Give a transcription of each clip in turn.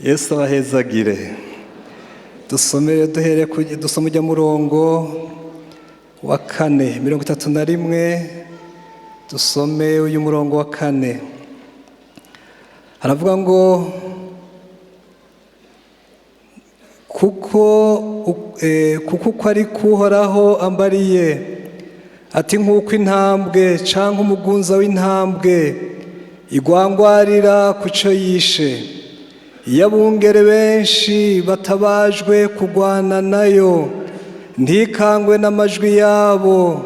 Yesu abahezagire. Duhere dusome ujya murongo wa 4 31. Dusome uyu murongo wa 4. Haravuga ngo kuko uko ari kuhoraho ambariye ati nk'uko intambwe canke umugunza w'intambwe igwangwarira kuco yishe, iyo abungere benshi batabajwe kugwana nayo, ntikangwe n'amajwi yabo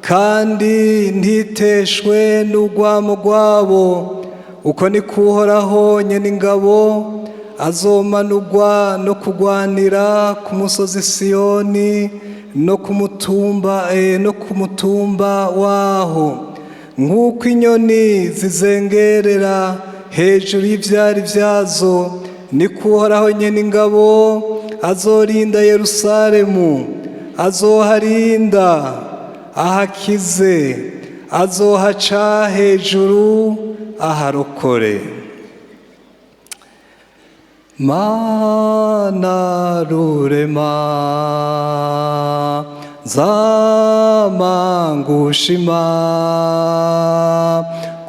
kandi ntiteshwe n'urwamo rwabo, uko ni kuhoraho nyene ingabo azomanurwa no kugwanira ku musozi Siyoni no ku mutumba waho, nk'uko inyoni zizengerera hejuru y'ivyari vyazo, ni kuhoraho nyene ingabo azorinda Yerusalemu, azoharinda ahakize, azohaca hejuru aharokore. Mana rurema zamangushima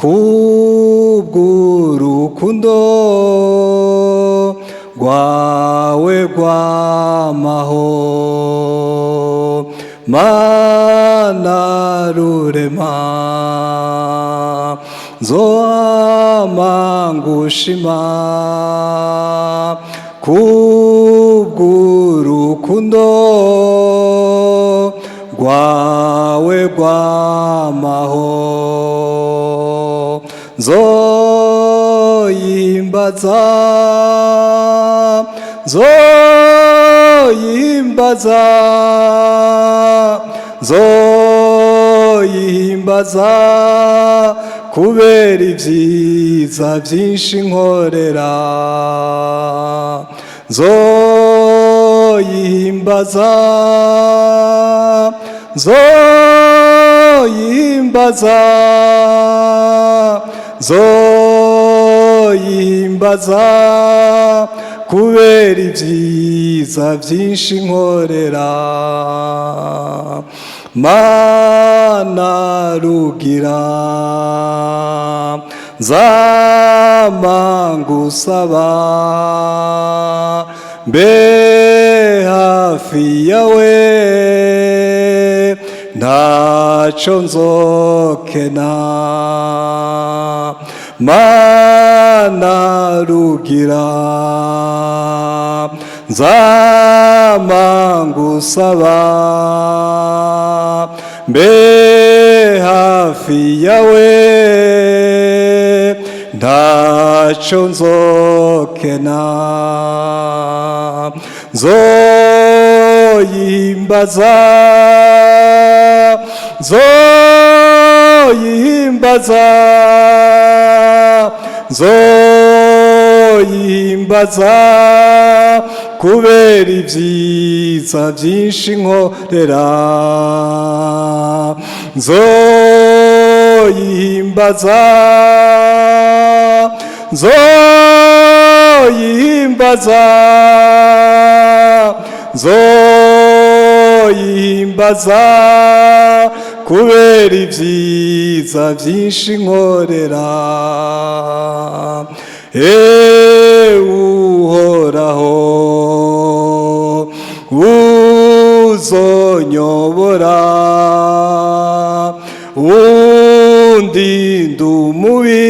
kubw'urukundo rwawe rwamaho. Mana rurema zomangushima kubw'urukundo rwawe rwamaho. Zoyimbaza kubera ivyiza vyinshi nkorera. Zoyimbaza kubera ivyiza vyinshi nkorera. Mana rugira nzama ngusaba, mbe hafi yawe ntaco nzokena. Mana rugira nzama ngusaba, mbe hafi yawe ntaco nzokena. Zoyimbaza kubera ivyiza vyinshi nkorera. Zoyimbaza kubera ivyiza vyinshi nkorera. Uhoraho uzonyobora, undinde umubi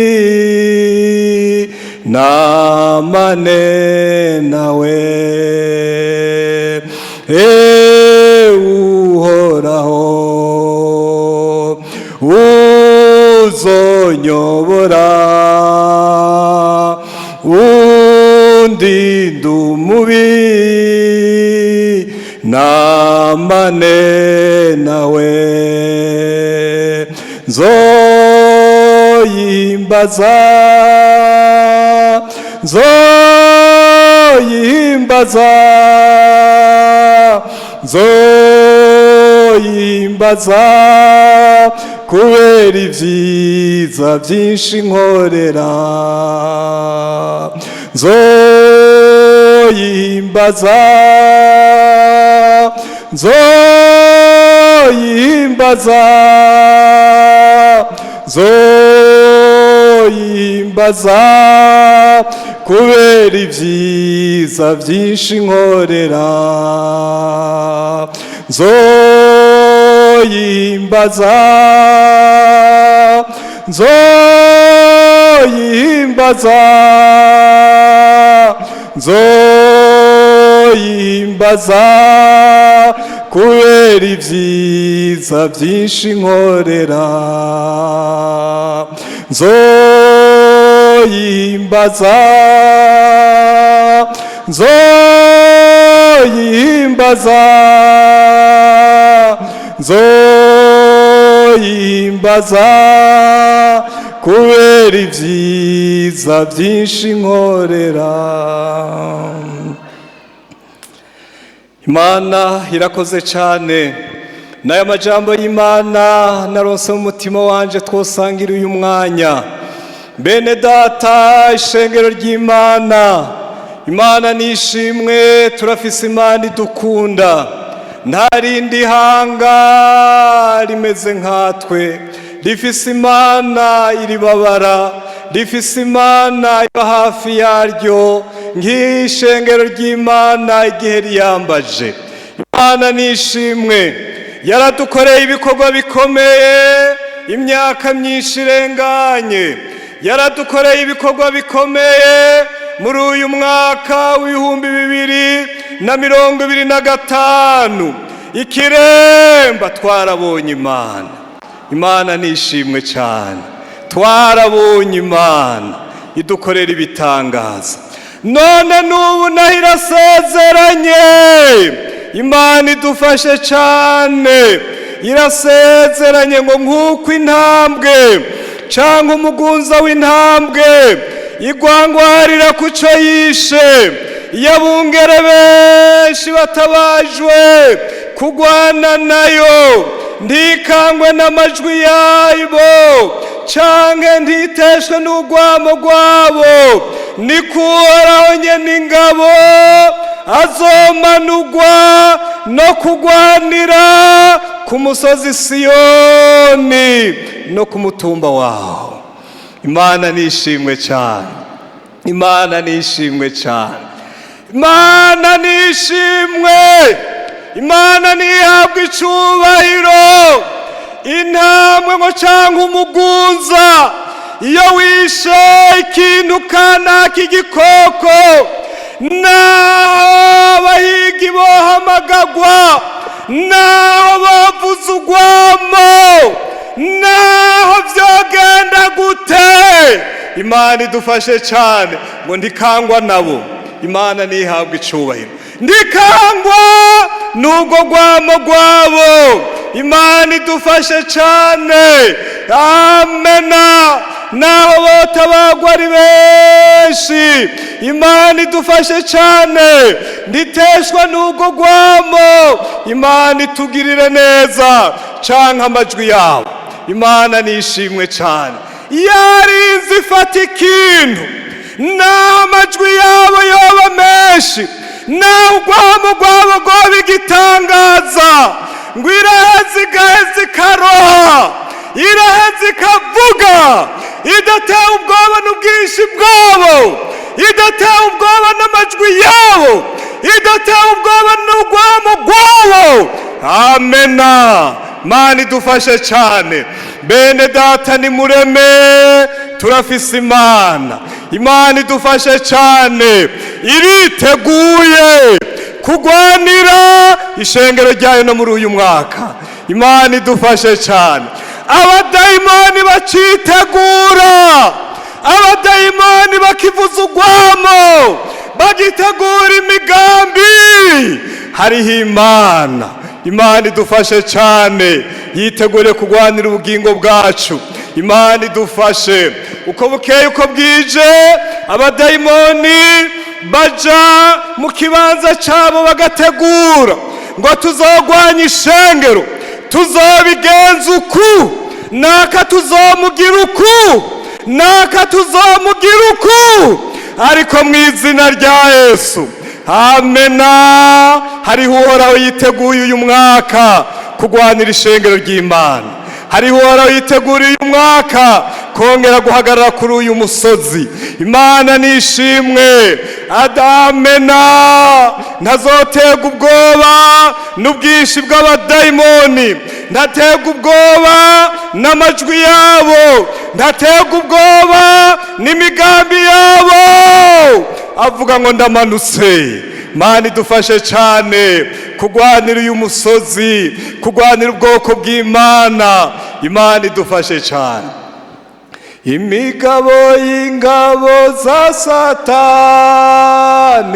namane nawe. Uhoraho uzonyobora, undinde umubi namane nawe. Zoyimbaza kubera ivyiza vyinshi nkorera. nzoyihimbaza nzoyihimbaza nzoyihimbaza kubera ibyiza byinshi nkorera nzoyihimbaza nzoyihimbaza nzoyihimbaza kubera ibyiza byinshi nkorera nzoyihimbaza nzoyihimbaza nzoyihimbaza kubera ibyiza byinshi nkorera. Imana irakoze cyane. N'aya majambo y'Imana naronse mu mutima wanje twosangira uyu mwanya. Bene data, ishengero ry'Imana, Imana nishimwe, turafise Imana idukunda. Nta rindi hanga rimeze nkatwe, rifise Imana iribabara, rifise Imana iba hafi yaryo nk'ishengero ry'Imana igihe riyambaje. Imana nishimwe, yaradukoreye ibikorwa bikomeye imyaka myinshi irenganye, yaradukoreye ibikorwa bikomeye muri uyu mwaka w'ibihumbi 2025. Ikiremba twarabonye Imana. Imana nishimwe cyane, twarabonye Imana idukorera ibitangaza. None n'ubu naho irasezeranye. Imana idufashe cyane, irasezeranye ngo nk'uko intambwe cyangwa umugunza w'intambwe igwangwarira ku cyo yishe, iyo abungere benshi batabajwe kugwana nayo, ntikangwe n'amajwi yabo canke ntiteshwe n'urwamo rwabo, nikuhoraho nyene ingabo azomanurwa no kugwanira ku musozi Siyoni no ku mutumba waho. Imana nishimwe cyane, Imana nishimwe cyane, Imana nishimwe, Imana nihabwa icubahiro. Intambwe ngo cyangwa umugunza, iyo wishe ikintu kanaka igikoko, naho abahigi bohamagagwa, naho bavuza urwamo, naho vyogenda gute, Imana idufashe cyane ngo ndikangwa nabo. Imana nihabwa icubahiro, ndikangwa n'ubwo rwamo rwabo. Imana idufashe cyane, amena. Naho botabagwa ari benshi, Imana idufashe cyane, nditeshwa n'ubwo rwamo. Imana itugirire neza canke amajwi yabo. Imana nishimwe cyane, yarinze ifata ikintu, naho amajwi yabo yoba menshi, naho urwamo rwabo rwoba igitangaza, ngo iraheze igaheze ikaroha, iraheze ikavuga, idatewe ubwoba n'ubwinshi bwabo, idatewe ubwoba n'amajwi yabo, idatewe ubwoba n'urwamo rwabo. Amena. Mana idufashe cyane. Bene data nimureme, turafise Imana. Imana idufashe cyane, iriteguye kugwanira ishengero ryayo no muri uyu mwaka. Imana idufashe cyane. Abadayimoni bacitegura, abadayimoni bakivuza urwamo, bagitegura imigambi, hariho Imana. Imana idufashe cyane, yitegure kugwanira ubugingo bwacu. Imana idufashe. Uko bukeye uko bwije, abadayimoni baja mu kibanza cyabo bagategura ngo tuzogwanya ishengero, tuzobigenza uku, naka tuzomugira uku, naka tuzomugira uku. ariko mu izina rya Yesu, amena. Hariho uhoraho yiteguye uyu mwaka kugwanira ishengero ry'Imana. Hariho uhoraho yiteguriye uyu mwaka kongera guhagarara kuri uyu musozi. Imana nishimwe. Adamena. Ntazoterwa ubwoba n'ubwinshi bw'abadayimoni, ntaterwa ubwoba n'amajwi yabo, ntaterwa ubwoba n'imigambi yabo avuga ngo ndamanutse. Mana idufashe cyane kugwanira uyu musozi, kugwanira ubwoko bw'Imana. Imana idufashe cyane. Imigabo y'ingabo za Satani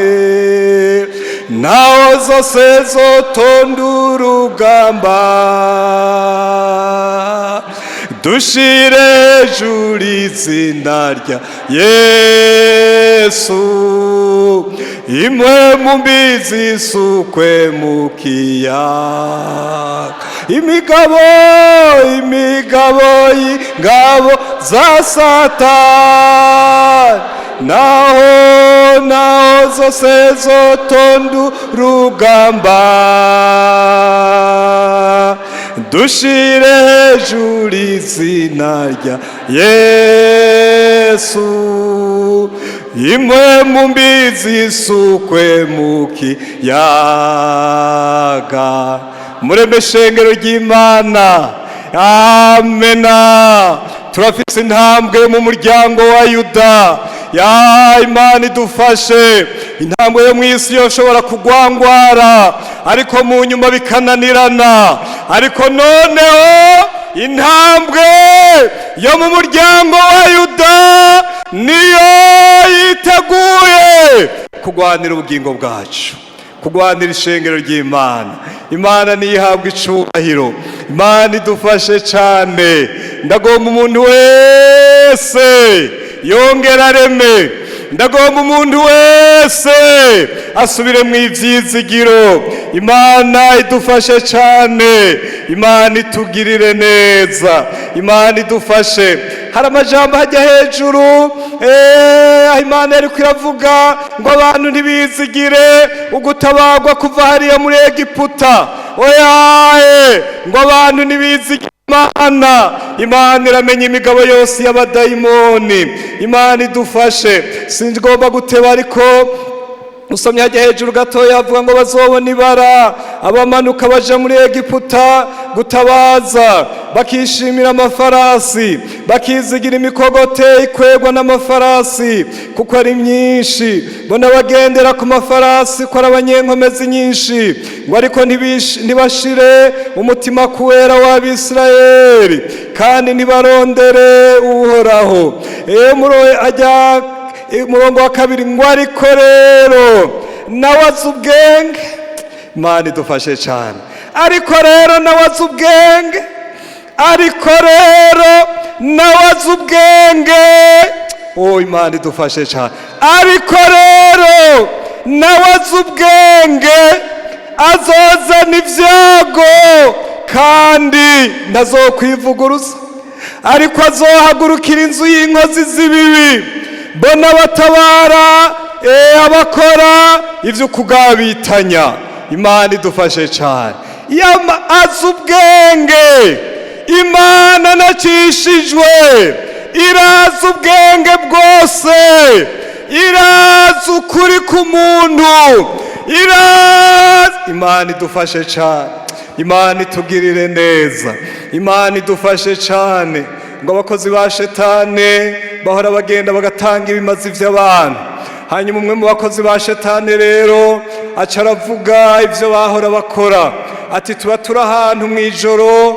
naho zose zotonda urugamba, dushire hejuru izina rya Yesu, impwemu mbi zisukwe mu kiyaga. Imigabo y'ingabo za Satani naho zose zotonda urugamba, dushire hejuru izina rya Yesu, impwemu mbi zisukwe mu kiyaga. Murembe shengero ry'Imana, amena. Turafise intambwe mu muryango wa Yuda. Ya Imana idufashe. Intambwe yo mw'isi yoshobora kugwangwara, ariko mu nyuma bikananirana. Ariko noneho intambwe yo mu muryango wa Yuda niyo yiteguye kugwanira ubugingo bwacu, kugwanira ishengero ry'Imana. Imana niyihabwa icubahiro. Imana idufashe cyane. Ndagomba umuntu wese yongera areme. Ndagomba umuntu wese asubire mu ivyizigiro. Imana idufashe cyane. Imana itugirire neza. Imana idufashe. Hari amajambo hajya hejuru, Imana yariko iravuga ngo abantu ntibizigire ugutabagwa kuva hariya muri Egiputa. Oya, ngo abantu ntibizigire Imana. Imana iramenya imigabo yose y'abadayimoni. Imana idufashe. Sinigomba guteba, ariko usomye hajya hejuru gatoya avuga ngo bazobona ibara abamanuka baja muri Egiputa gutabaza, bakishimira amafarasi, bakizigira imikogote ikwegwa n'amafarasi kuko ari myinshi, bona bagendera ku mafarasi ko ari abanyenkomezi nyinshi, ngo ariko ntibashire umutima kuwera w'Abisirayeli kandi ntibarondere Uhoraho. Umurongo wa kabiri ngo ariko rero nawaze ubwenge. Imana idufashe cyane. Ariko rero nawaze ubwenge, ariko rero nawaze ubwenge. Imana idufashe cyane. Ariko rero nawaze ubwenge, azozana ibyago kandi ntazokwivuguruza, ariko azohagurukira inzu y'inkozi z'ibibi, bona batabara abakora ivyo kugabitanya. Imana idufashe cyane. Azi ubwenge. Imana nacishijwe irazi ubwenge bwose, irazi ukuri ku muntu, irazi. Imana idufashe cyane. Imana itugirire neza. Imana idufashe cyane. Ngo abakozi ba Shetani bahora bagenda bagatanga ibimazi vy'abantu, hanyuma umwe mu bakozi ba Shetani rero aca aravuga ivyo bahora bakora, ati tuba turi ahantu mw'ijoro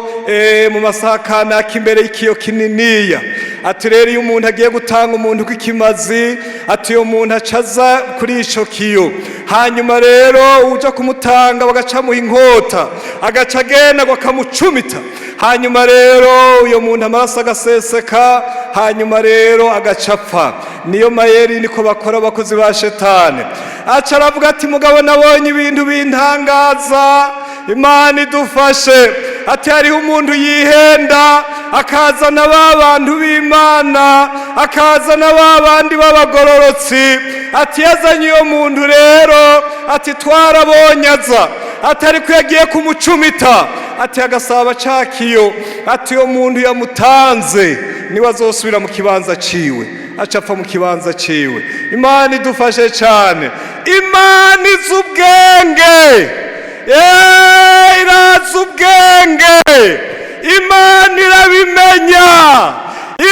mu masaha kanaka imbere y'ikiyo kininiya, ati rero iyo umuntu agiye gutanga umuntu kw'ikimazi, ati uyo muntu acaza kuri ico kiyo, hanyuma rero uja kumutanga bagacamuha inkota, agaca agenda bakamucumita, hanyuma rero uyo muntu amaraso agaseseka, hanyuma rero agacapfa. Niyo mayeri niko bakora abakozi ba Shetani. Aca aravuga ati mugabo nabonye ibintu bintangaza. Imana idufashe. ati hariho umuntu yihenda akazana ba bantu b'Imana, akazana ba bandi b'abagororotsi, ati yazanye uyo muntu rero, ati twarabonye aza, ati ariko yagiye kumucumita, ati agasaba cakiyo, ati uyo muntu yamutanze niwe azosubira mu kibanza ciwe, aca apfa mu kibanza ciwe. Imana idufashe cyane, Imana izi ubwenge, irazi ubwenge, Imana irabimenya,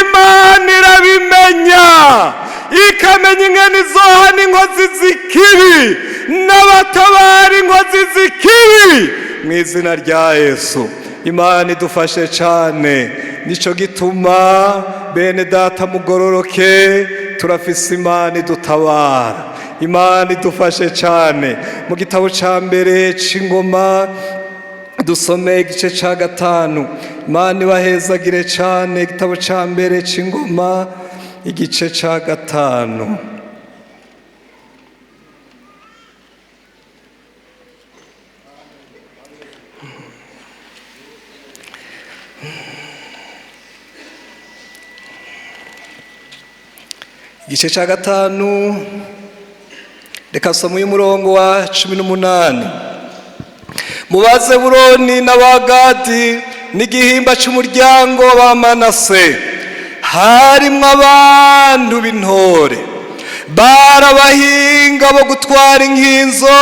Imana irabimenya, ikamenya ingene izohana inkozi z'ikibi n'abatabara inkozi z'ikibi mu izina rya Yesu. Imana idufashe cyane, nico gituma bene data mugororoke, turafise Imana idutabara. Imana idufashe cyane. Mu gitabo ca mbere c'Ingoma dusome igice ca 5. Imana ibahezagire cyane. Igitabo ca mbere c'Ingoma igice ca 5. Igice ca 5, reka soma umurongo wa 18. Mu Bazebuloni n'Abagadi n'igihimba c'umuryango wa Manase harimwo abantu b'intore, barabahinga bo gutwara inkinzo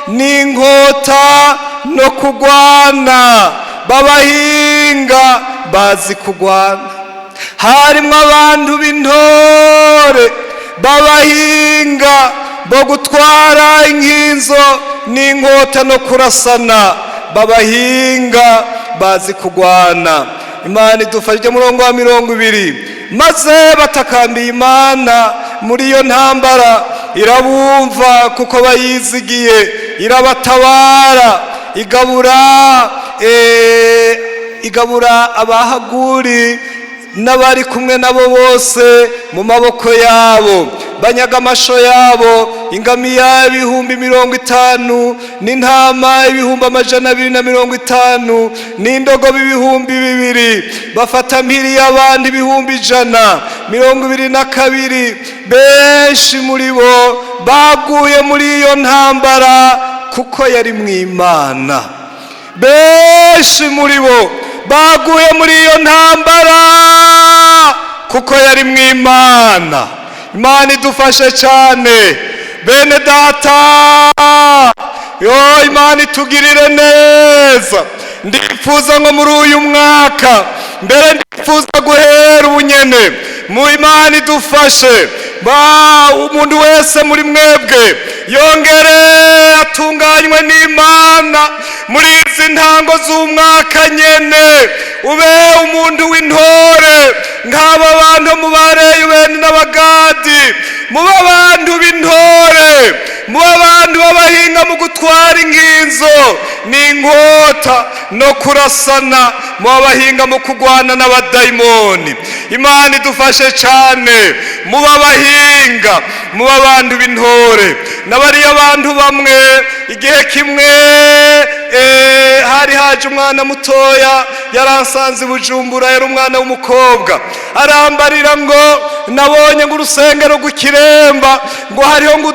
n'inkota no kugwana, babahinga bazi kugwana. Harimwo abantu b'intore babahinga bo gutwara inkinzo n'inkota no kurasana, babahinga bazi kugwana. Imana idufashe. Murongo wa 20. Maze batakambiye Imana muri iyo ntambara, irabumva kuko bayizigiye, irabatabara, igabura Abahaguri n'abari kumwe nabo bose mu maboko yabo, banyaga amasho yabo, ingamiya 50,000 n'intama 250,000 n'indogobe 2,000, bafata mpiri y'abandi 122,000. benshi muri bo baguye muri iyo ntambara kuko yari mu Imana. Benshi muri bo baguye muri iyo ntambara kuko yari mu Imana. Imana idufashe cyane bene data, Imana itugirire neza. Ndifuza ngo muri uyu mwaka, mbere ndifuza guhera ubunyene mu Imana idufashe, umuntu wese muri mwebwe yongere atunganywe n'Imana muri izi ntango z'umwaka nyene, ube umuntu w'intore nk'aba bantu mu Bareyubeni n'Abagadi, muba abantu b'intore, muba abantu b'abahinga mu gutwara inkinzo n'inkota no kurasana, muba abahinga mu kugwana n'abadayimoni. Imana idufashe cyane, muba abahinga, muba abantu b'intore. N'abariya abantu bamwe igihe kimwe hari haje umwana mutoya yaransanze Bujumbura, yari umwana w'umukobwa, arambarira ngo nabonye ngo urusengero rw'Ikiremba ngo hariho ngo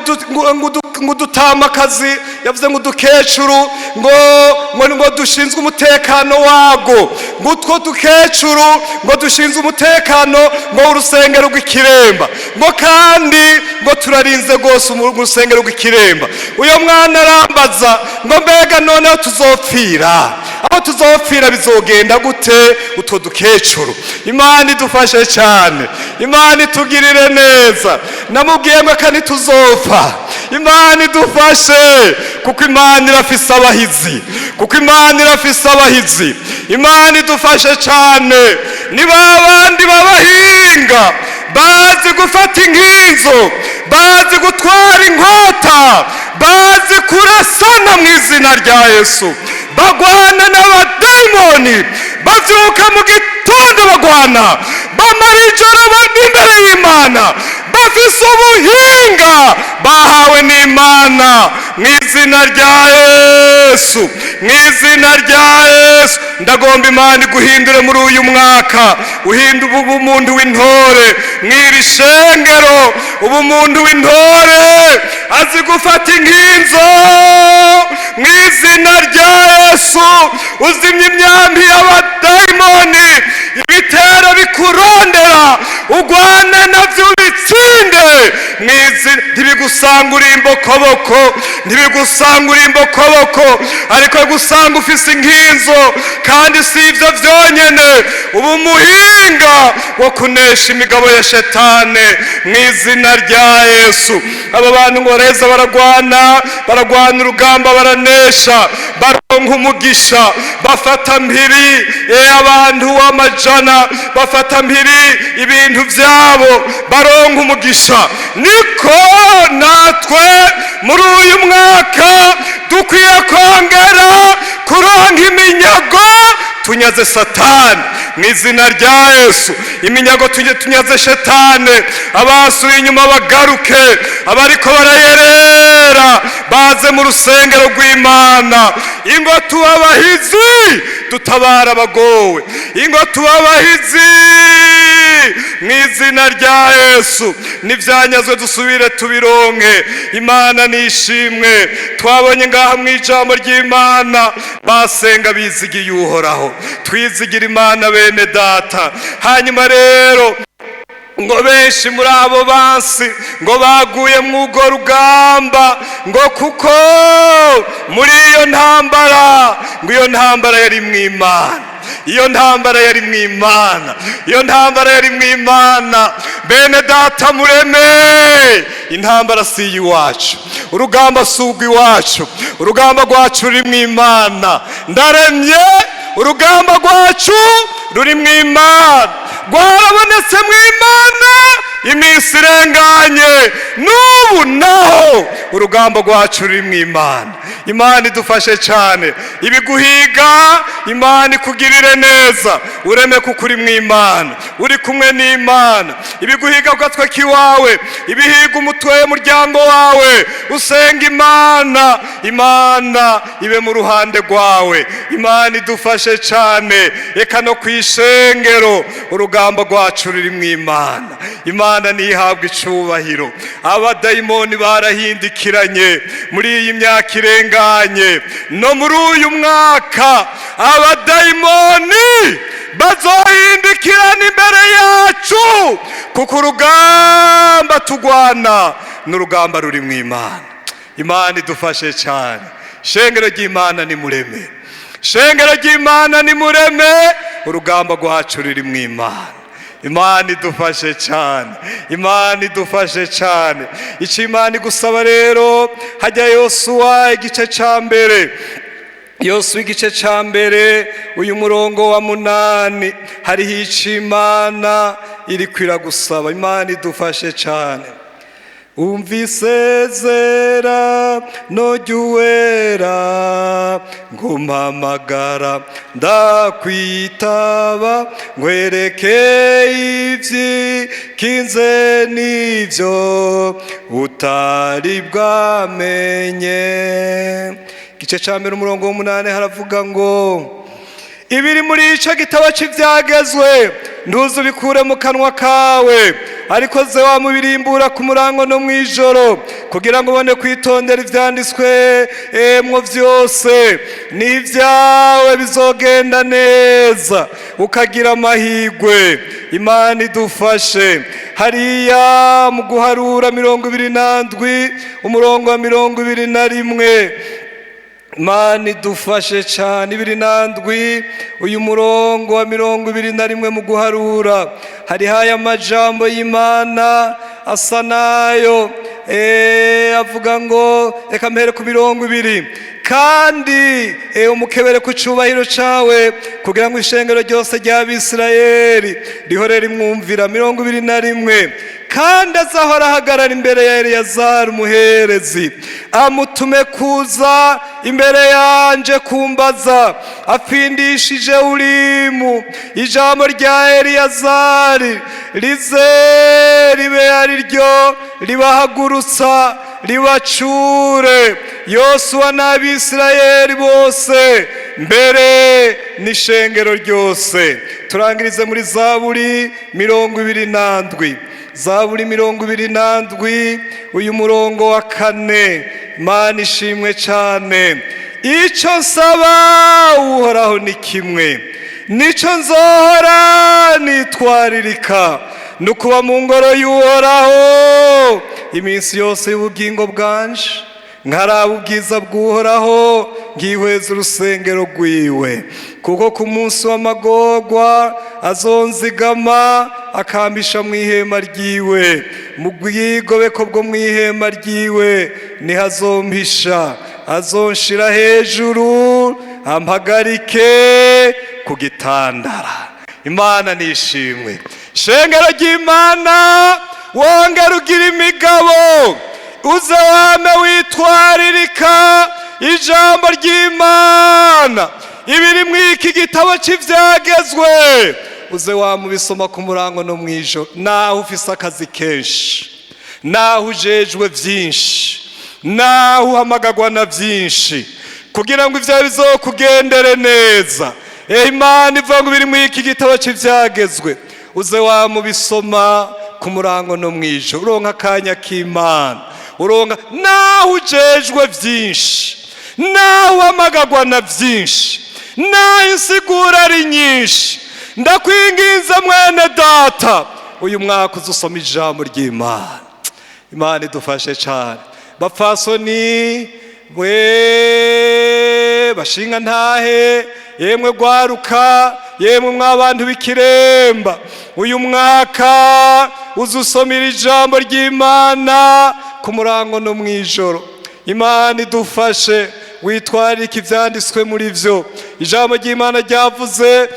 udutamakazi, yavuze ngo udukecuru ngo dushinzwe umutekano wago, ngo utwo dukecuru ngo dushinzwe umutekano ngo urusengero rw'Ikiremba, ngo kandi ngo turarinze rwose urusengero rw'Ikiremba. Uyo mwana arambaza ngo mbega noneho tuzopfira, aho tuzopfira bizogenda gute utwo dukecuru? Imana idufashe cyane, Imana itugirire neza. Namubwiye ngo kandi tuzopfa. Imana idufashe kuko Imana irafise abahizi, kuko Imana irafise abahizi. Imana idufashe cyane. Niba abandi babahinga bazi gufata inkinzo, bazi gutwara inkota, bazi kurasana mu izina rya Yesu, bagwana n'abadayimoni, bavyuka mu gitondo bagwana, bamara ijoro bari imbere y'Imana, bafise ubuhinga bahawe n'Imana mu izina rya Yesu. mu izina rya Yesu ndagomba Imana iguhindure muri uyu mwaka, uhindure ubumuntu w'intore mw'iri shengero, ubumuntu w'intore azi gufata inkinzo mu izina rya Yesu, uzimya imyambi y'abadayimoni ibitero bikurondera ugwane navyo ubitsinde ntibigusanga uri imbokoboko, ntibigusanga uri imbokoboko, ariko gusanga ufise inkinzo. Kandi si ivyo vyonyene, ubu muhinga wo kunesha imigabo ya shetane mu izina rya Yesu. Abo bantu ngo bareza baragwana urugamba, baranesha, baronka umugisha, bafata mpiri abantu w'amajana, bafata mpiri ibintu vyabo, baronka umugisha. Niko natwe muri uyu mwaka dukwiye kongera kuronka iminyago tunyaze satani mu izina rya Yesu. Iminyago tunyaze shetane, abasuye inyuma bagaruke, abariko barayerera baze mu rusengero rw'Imana. Ingo tubabahizi dutabara abagowe, ingo tubabahizi mu izina rya Yesu. N'ivyanyazwe dusubire tubironke. Imana nishimwe. Twabonye ngaha mu ijambo ry'Imana basenga bizigiye Uhoraho. Twizigira Imana bene data. Hanyuma rero ngo benshi muri abo bansi ngo baguye mw'urwo rugamba, ngo kuko muri iyo ntambara, ngo iyo ntambara yari mw'Imana, iyo ntambara yari mw'Imana, iyo ntambara yari mw'Imana. Bene data mureme, intambara si iwacu, urugamba si urw'iwacu, urugamba rwacu ruri mw'Imana. Ndaremye urugamba rwacu ruri mw'Imana, rwarabonetse mw'Imana iminsi irenganye, n'ubu naho urugamba rwacu ruri mw'Imana. Imana idufashe cyane, ibiguhiga Imana ikugirire neza, ureme kuko uri mw'Imana, uri kumwe n'Imana. Ibiguhiga gatwe kiwawe, ibihiga umutwe w'umuryango wawe, usenga Imana, Imana ibe mu ruhande rwawe. Imana idufashe cyane, eka no kwishengero urugamba rwacu ruri mw'Imana. Imana nihabwa icubahiro. Abadayimoni barahindikiranye muri iyi myaka irenganye, no muri uyu mwaka abadayimoni bazohindikirana imbere yacu, kuko urugamba tugwana n'urugamba ruri mw'Imana. Imana idufashe cyane. Shengero ry'Imana ni mureme, shengero ry'Imana ni mureme, urugamba rwacu ruri mw'Imana. Imana idufashe cyane, Imana idufashe cyane. Icyo Imana igusaba rero, hajya Yosuwa igice cya mbere, Yosuwa igice cya mbere uyu murongo wa 8, hariho icyo Imana iri kwiragusaba. Imana idufashe cyane. Umvisezera no ry'uwera, ngumpamagara ndakwitaba, ngwereke ivyikinze n'ivyo utari bwamenye. Igice ca mbere umurongo wa 8 haravuga ngo, ibiri muri ico gitabo c'ivyagezwe ntuzubikure mu kanwa kawe, ariko ze wamubirimbura ku murango no mw'ijoro, kugira ngo ubone kwitondera ivyanditswe mwo vyose, n'ivyawe bizogenda neza ukagira amahigwe. Imana idufashe. Hariya mu guharura 27 umurongo wa 21, Imana idufashe cyane. 27 uyu murongo wa 21 mu guharura, hariho aya majambo y'Imana asa nayo, avuga ngo, reka mpere ku 20, kandi umukebere ku cubahiro cawe, kugira ngo ishengero ryose ry'Abisirayeli rihore rimwumvira. 21, kandi azahora ahagarara imbere ya Eleyazari umuherezi, amutume kuza imbere yanje kumbaza, apfindishije Urimu. Ijambo rya Eleyazari rize ribe ari ryo ribahagurutsa ribacure yosuwa n'abisirayeli bose mbere n'ishengero ryose. Turangirize muri Zaburi 27. Zaburi 27 uyu murongo wa 4. Imana ishimwe cyane. Icyo nsaba Uhoraho ni kimwe, nicyo nzohora nitwaririka, nukuba mu ngoro y'Uhoraho iminsi yose y'ubugingo bwanje, nkaraba ubwiza bw'Uhoraho ngihweza urusengero rwiwe. Kuko ku munsi w'amagorwa azonzigama akambisha mu ihema ryiwe, mu bwigobeko bwo mu ihema ryiwe niho azompisha. Azonshira hejuru ampagarike ku gitandara. Imana nishimwe. Shengero ry'Imana wongera ugira imigabo, uze wame witwaririka ijambo ry'Imana ibiri mw'iki gitabo cy'ivyagezwe. Uze wamubisoma ku murango no mwijoro, naho ufise akazi kenshi, naho ujejwe vyinshi, naho uhamagagwa na vyinshi, kugira ngo ivyo bizokugendere neza. Imana ivuga ngo biri mw'iki gitabo cy'ivyagezwe, uze wamubisoma ku murango no mwijoro. Uronka akanya k'Imana, uronka naho ujejwe vyinshi, naho uhamagagwa na vyinshi, naho insigura ari nyinshi, ndakwinginze mwene data, uyu mwaka uzusoma ijambo ry'Imana. Imana idufashe cyane. Bapfasoni mwe bashinga ntahe, yemwe gwaruka, yemwe mw'abantu b'ikiremba, uyu mwaka uzusomera ijambo ry'Imana ku murango no mwijoro. Imana idufashe witwarike ivyanditswe muri vyo. Ijambo ry'Imana ryavuze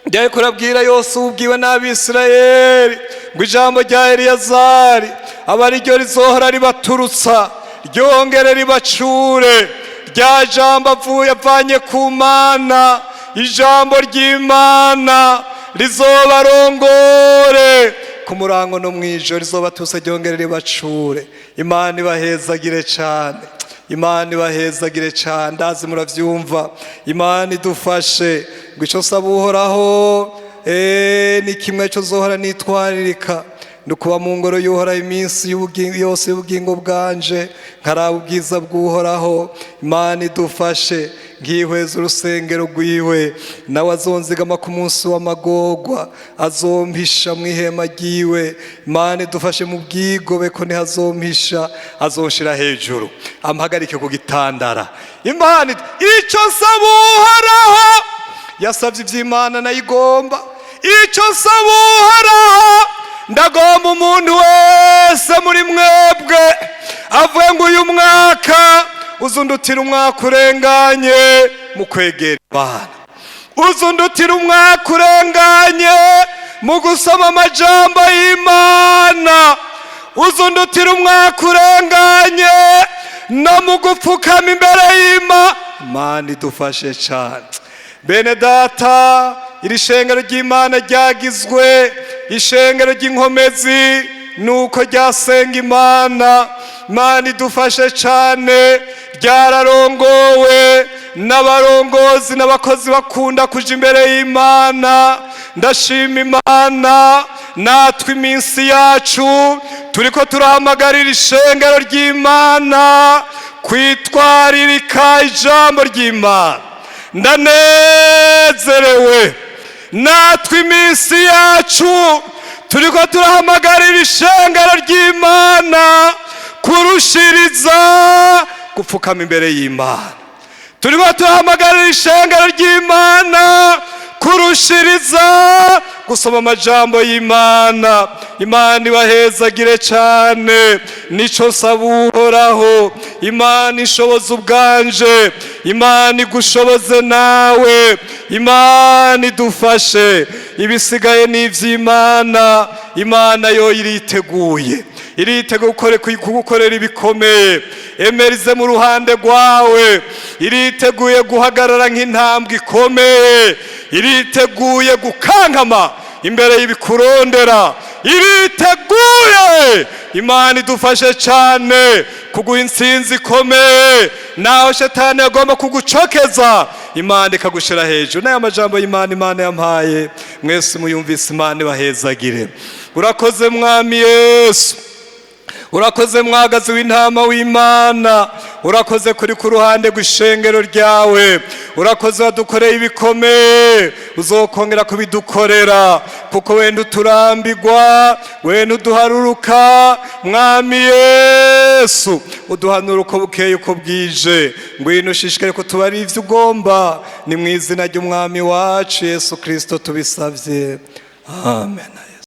ryariko kurabwira Yosuwa ubwiwe n'Abisirayeli ngo ijambo rya Eliyazari aba ariryo rizohora ribaturutsa, ryongere ribacure. Rya jambo avanye ku Mana, ijambo ry'Imana rizobarongore ku murango no mwijoro, rizobatuse ryongere ribacure. Imana ibahezagire cyane, Imana ibahezagire cyane. Ndazi muravyumva. Imana idufashe ngo ico saba Uhoraho ni kimwe cyo zohora nitwaririka, nukuba mu ngoro y'Uhoraho iminsi yose y'ubugingo bwanje, nkaraba ubwiza bw'Uhoraho. Imana idufashe ngihweza urusengero rwiwe, nawe azonzigama ku munsi w'amagorwa, azompisha mu ihema ryiwe. Imana idufashe mu bwigobeko niho azompisha, azonshira hejuru ampagarike ku gitandara. Imana icyo nsaba Uhoraho, yasavye ivy'Imana nayigomba. Icyo nsaba Uhoraho, ndagomba umuntu wese muri mwebwe avuye ngo uyu mwaka uzundutira umwaka urenganye mu kwegera Imana, uzundutira umwaka urenganye mu gusoma amajambo y'Imana, uzundutira umwaka urenganye no mu gupfukama imbere y'Imana. Imana idufashe cyane. Bene data, iri shengero ry'Imana ryagizwe ishengero ry'inkomezi, nuko ryasenga Imana. Imana idufashe cyane. Ryararongowe n'abarongozi n'abakozi bakunda kuja imbere y'Imana. Ndashima Imana, natwe iminsi yacu turiko turahamagarira ishengero ry'Imana kwitwaririka ijambo ry'Imana. Ndanezerewe, natwe iminsi yacu turiko turahamagarira ishengero ry'Imana kurushiriza gupfukama imbere y'Imana. Turiko turahamagarira ishengero ry'Imana kurushiriza gusoma amajambo y'Imana. Imana ibahezagire cyane. Nico nsaba Uhoraho, Imana ishoboza ubwanje, Imana igushoboze nawe, Imana idufashe. Ibisigaye ni ivy'Imana. Imana yo iriteguye kugukorera ibikomeye. Emerize mu ruhande rwawe, iriteguye guhagarara nk'intambwe ikomeye, iriteguye gukankama imbere y'ibikurondera, iriteguye. Imana idufashe cyane kuguha intsinzi ikomeye, naho shetani agomba kugucokeza Imana ikagushira hejuru. N'aya majambo y'Imana Imana yampaye mwese muyumvise, Imana ibahezagire. Urakoze Mwami Yesu, urakoze Mwagazi w'intama w'Imana, urakoze kuri ku ruhande rw'ishengero ryawe, urakoze wadukoreye ibikomeye, uzokongera kubidukorera, kuko wenda uturambirwa, wenda uduharuruka. Mwami Yesu, uduhanura uko bukeye uko bwije, ngwino ushishikare kutubara ivyo ugomba. Ni mu izina ry'Umwami wacu Yesu Kristo tubisavye, amen.